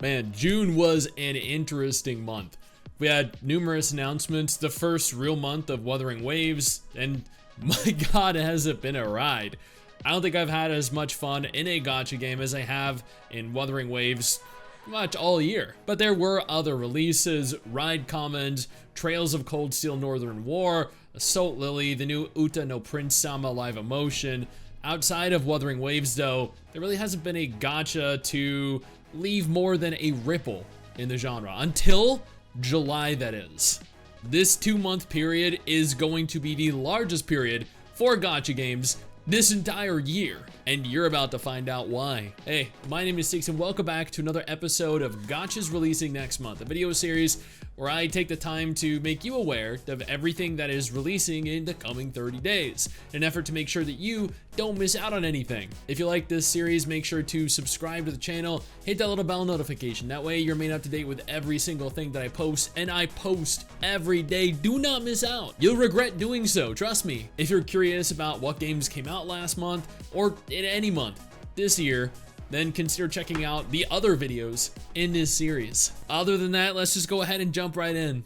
Man, June was an interesting month. We had numerous announcements, the first real month of Wuthering Waves, and my god, has it been a ride. I don't think I've had as much fun in a gacha game as I have in Wuthering Waves much all year. But there were other releases: Ride Commons, Trails of Cold Steel Northern War, Assault Lily, the new Uta no Prince Sama live emotion. Outside of Wuthering Waves though, there really hasn't been a gacha to leave more than a ripple in the genre, until July, that is. This 2-month period is going to be the largest period for gacha games this entire year, and you're about to find out why. Hey, my name is Stix and welcome back to another episode of Gachas Releasing Next Month, a video series where I take the time to make you aware of everything that is releasing in the coming 30 days, in an effort to make sure that you don't miss out on anything. If you like this series, make sure to subscribe to the channel, hit that little bell notification. That way you're made up to date with every single thing that I post, and I post every day. Do not miss out. You'll regret doing so, trust me. If you're curious about what games came out last month, or in any month this year, then consider checking out the other videos in this series. Other than that, let's just go ahead and jump right in.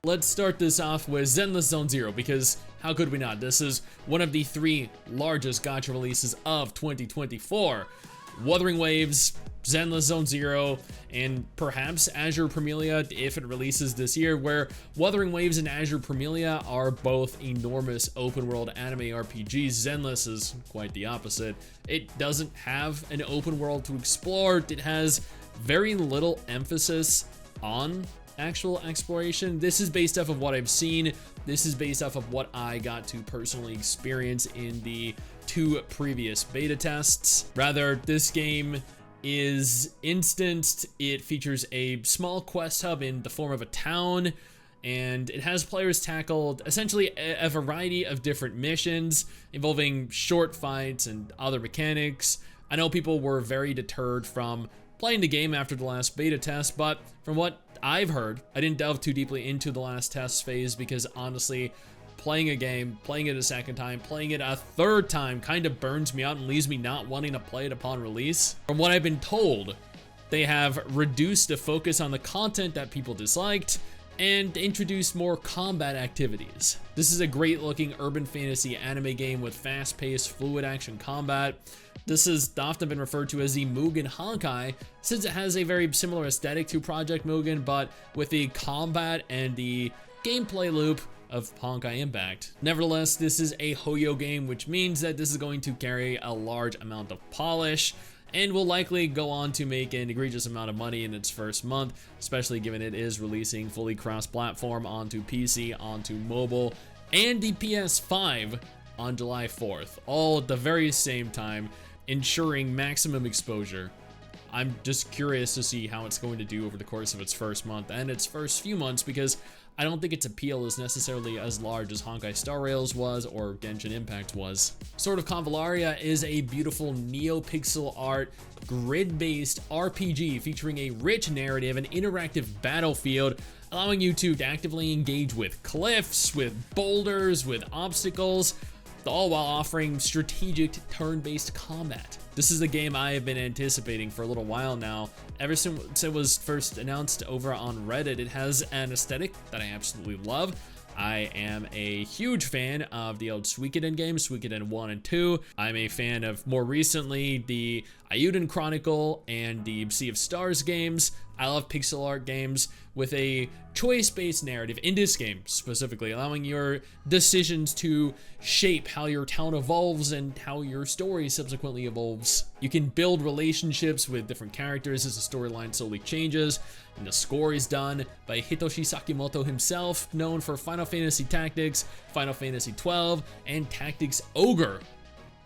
Let's start this off with Zenless Zone Zero, because how could we not? This is one of the 3 largest gacha releases of 2024. Wuthering Waves, Zenless Zone Zero, and perhaps Azure Premilia if it releases this year, where Wuthering Waves and Azure Premilia are both enormous open world anime RPGs. Zenless is quite the opposite. It doesn't have an open world to explore. It has very little emphasis on actual exploration. This is based off of what I've seen. This is based off of what I got to personally experience in the 2 previous beta tests. Rather, this game is instanced. It features a small quest hub in the form of a town, and it has players tackle essentially a variety of different missions involving short fights and other mechanics. I know people were very deterred from playing the game after the last beta test, but from what I've heard, I didn't delve too deeply into the last test phase because honestly, playing a game, playing it a second time, playing it a third time kind of burns me out and leaves me not wanting to play it upon release. From what I've been told, they have reduced the focus on the content that people disliked and introduced more combat activities. This is a great looking urban fantasy anime game with fast-paced, fluid action combat. This has often been referred to as the Mugen Honkai, since it has a very similar aesthetic to Project Mugen, but with the combat and the gameplay loop of Honkai Impact. Nevertheless, this is a Hoyo game, which means that this is going to carry a large amount of polish and will likely go on to make an egregious amount of money in its first month, especially given it is releasing fully cross-platform onto PC, onto mobile, and the PS5 on July 4th, all at the very same time, ensuring maximum exposure. I'm just curious to see how it's going to do over the course of its first month and its first few months, because I don't think its appeal is necessarily as large as Honkai Star Rails was or Genshin Impact was. Sword of Convallaria is a beautiful neo-pixel art, grid-based RPG featuring a rich narrative and interactive battlefield, allowing you to actively engage with cliffs, with boulders, with obstacles, all while offering strategic turn-based combat. This is a game I have been anticipating for a little while now. Ever since it was first announced over on Reddit, it has an aesthetic that I absolutely love. I am a huge fan of the old Suikoden games, Suikoden 1 and 2. I'm a fan of, more recently, the Ayuden Chronicle and the Sea of Stars games. I love pixel art games with a choice-based narrative, in this game specifically, allowing your decisions to shape how your town evolves and how your story subsequently evolves. You can build relationships with different characters as the storyline slowly changes, and the score is done by Hitoshi Sakimoto himself, known for Final Fantasy Tactics, Final Fantasy XII, and Tactics Ogre.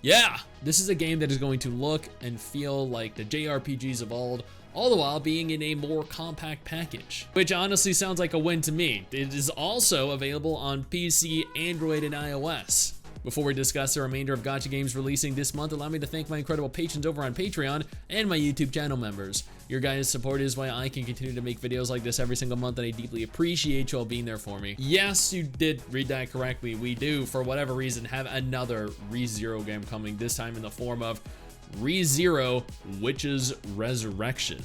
Yeah, this is a game that is going to look and feel like the JRPGs of old, all the while being in a more compact package, which honestly sounds like a win to me. It is also available on PC, Android, and iOS. Before we discuss the remainder of Gacha games releasing this month, allow me to thank my incredible patrons over on Patreon and my YouTube channel members. Your guys' support is why I can continue to make videos like this every single month, and I deeply appreciate you all being there for me. Yes, you did read that correctly. We do, for whatever reason, have another ReZero game coming, this time in the form of ReZero Witch's Resurrection.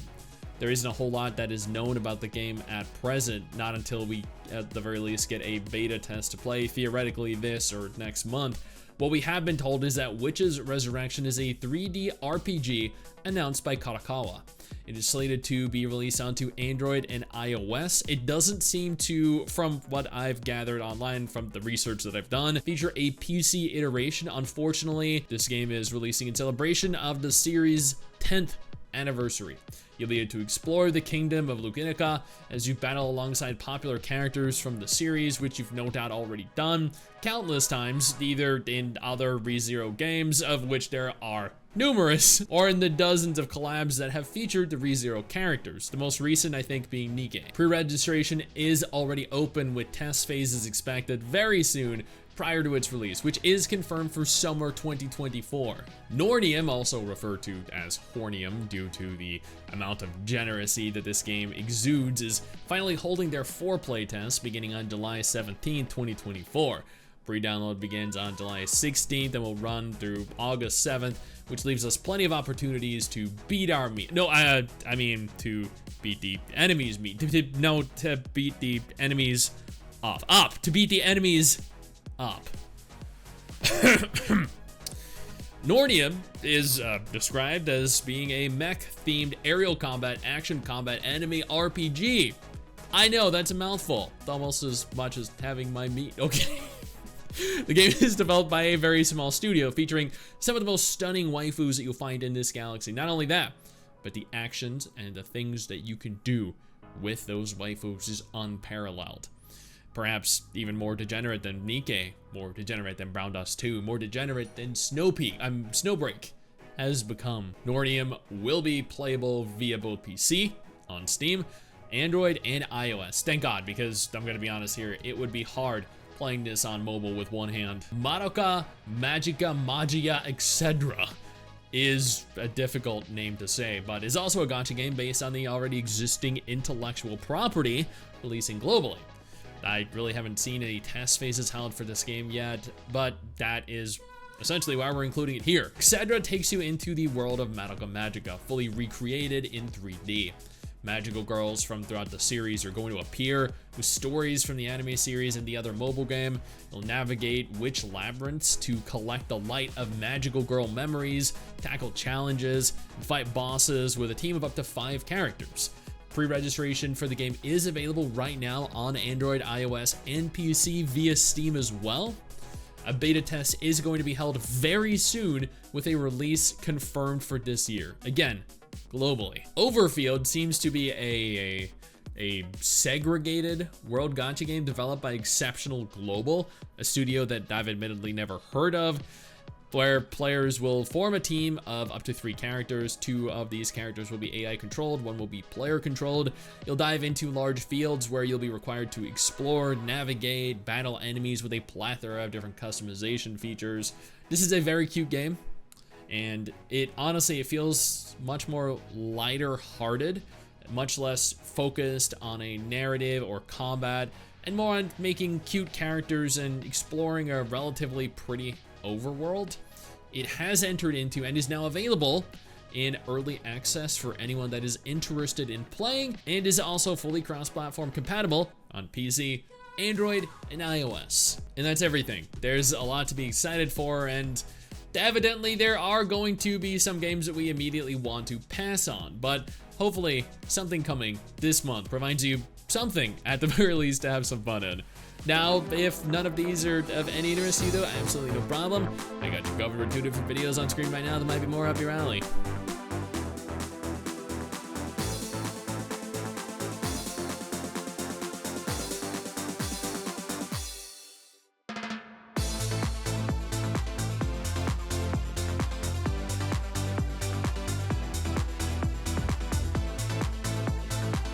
There isn't a whole lot that is known about the game at present, not until we, at the very least, get a beta test to play, theoretically this or next month. What we have been told is that Witch's Resurrection is a 3D RPG announced by Karakawa. It is slated to be released onto Android and iOS. It doesn't seem to, from what I've gathered online from the research that I've done, feature a PC iteration. Unfortunately, this game is releasing in celebration of the series' 10th anniversary. You'll be able to explore the kingdom of Luginica as you battle alongside popular characters from the series, which you've no doubt already done countless times, either in other ReZero games, of which there are numerous, or in the dozens of collabs that have featured the ReZero characters, the most recent I think being Nikke. Pre-registration is already open, with test phases expected very soon prior to its release, which is confirmed for summer 2024. Nornium, also referred to as Hornium due to the amount of generosity that this game exudes, is finally holding their foreplay test beginning on July 17, 2024. Pre-download begins on July 16th and will run through August 7th, which leaves us plenty of opportunities to beat our meat. No, I mean to beat the enemy's meat. To beat the enemies off. To beat the enemies up. Nornium is described as being a mech-themed aerial combat, action combat, enemy RPG. I know, that's a mouthful. It's almost as much as having my meat. Okay. The game is developed by a very small studio featuring some of the most stunning waifus that you'll find in this galaxy. Not only that, but the actions and the things that you can do with those waifus is unparalleled. Perhaps even more degenerate than Nikke, more degenerate than Brown Dust 2, more degenerate than Snowbreak has become. Nornium will be playable via both PC, on Steam, Android, and iOS. Thank God, because I'm gonna be honest here, it would be hard playing this on mobile with one hand. Madoka, Magica, Magia, Exedra is a difficult name to say, but is also a gacha game based on the already existing intellectual property, releasing globally. I really haven't seen any test phases held for this game yet, but that is essentially why we're including it here. Exedra takes you into the world of Madoka Magica, fully recreated in 3D. Magical girls from throughout the series are going to appear with stories from the anime series and the other mobile game. You'll navigate witch labyrinths to collect the light of magical girl memories, tackle challenges, and fight bosses with a team of up to 5 characters. Pre-registration for the game is available right now on Android, iOS, and PC via Steam as well. A beta test is going to be held very soon with a release confirmed for this year. Again, globally. Overfield seems to be a segregated world gacha game developed by Exceptional Global, a studio that I've admittedly never heard of, where players will form a team of up to 3 characters. 2 of these characters will be AI controlled, 1 will be player controlled. You'll dive into large fields where you'll be required to explore, navigate, battle enemies with a plethora of different customization features. This is a very cute game, and it feels much more lighter hearted, much less focused on a narrative or combat, and more on making cute characters and exploring a relatively pretty overworld. It has entered into and is now available in early access for anyone that is interested in playing, and is also fully cross-platform compatible on PC, Android, and iOS. And that's everything. There's a lot to be excited for, and evidently there are going to be some games that we immediately want to pass on, but hopefully something coming this month provides you something at the very least to have some fun in. Now, if none of these are of any interest to you though, absolutely no problem. I got you covered with 2 different videos on screen right now that might be more up your alley.